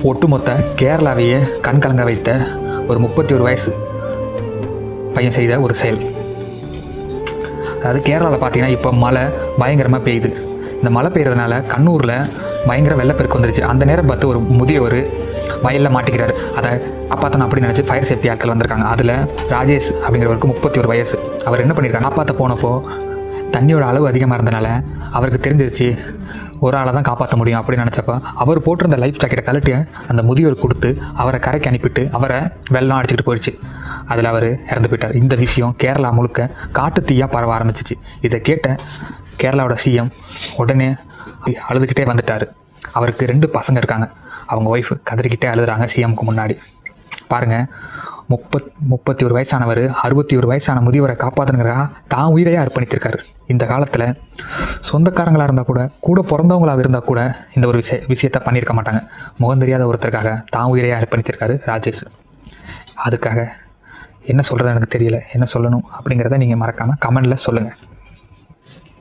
ஒட்டுமொத்த கேரளாவையே கண்கலங்க வைத்த ஒரு 31 வயசு பையன் செய்த ஒரு செயல். அதாவது கேரளாவில் பார்த்தீங்கன்னா இப்போ மழை பயங்கரமாக பெய்யுது. இந்த மழை பெய்யறதுனால கண்ணூரில் பயங்கர வெள்ளப்பெருக்கு வந்துருச்சு. அந்த நேரம் பார்த்து ஒரு முதியவர் வயலில் மாட்டிக்கிறாரு. அதை காப்பாற்றணும் அப்படின்னு நினச்சி ஃபயர் சேஃப்டி ஆட்கள் வந்திருக்காங்க. அதில் ராஜேஷ் அப்படிங்கிறவருக்கு 31 வயசு. அவர் என்ன பண்ணியிருக்காங்க, காப்பாற்ற போனப்போ தண்ணியோட அளவு அதிகமாக இருந்தனால அவருக்கு தெரிஞ்சிருச்சு ஒரு ஆளை தான் காப்பாற்ற முடியும் அப்படின்னு நினச்சப்போ அவர் போட்டிருந்த லைஃப் ஜாக்கெட்டை கழட்டி அந்த முதியோர் கொடுத்து அவரை கரைக்கு அனுப்பிட்டு அவரை வெள்ளம் அடிச்சுக்கிட்டு போயிடுச்சு. அதில் அவர் இறந்து போயிட்டார். இந்த விஷயம் கேரளா முழுக்க காட்டு தீயாக பரவ ஆரம்பிச்சிச்சு. இதை கேட்ட கேரளாவோட சிஎம் உடனே அழுதுகிட்டே வந்துட்டார். அவருக்கு 2 பசங்க இருக்காங்க. அவங்க ஒய்ஃப் கதறிக்கிட்டே அழுகுறாங்க சிஎம்க்கு முன்னாடி. பாருங்கள், 31 வயசானவர் 61 வயசான முதியவரை காப்பாற்றணுங்கிறா தான் உயிரையே அர்ப்பணித்திருக்காரு. இந்த காலத்தில் சொந்தக்காரங்களாக இருந்தால் கூட பிறந்தவங்களாக இருந்தால் கூட இந்த ஒரு விஷயத்தை பண்ணியிருக்க மாட்டாங்க. முகம் தெரியாத ஒருத்தருக்காக தான் உயிரையே அர்ப்பணித்திருக்காரு ராஜேஷ். அதுக்காக என்ன சொல்கிறது எனக்கு தெரியல, என்ன சொல்லணும் அப்படிங்கிறத நீங்கள் மறக்காமல் கமெண்டில் சொல்லுங்கள்.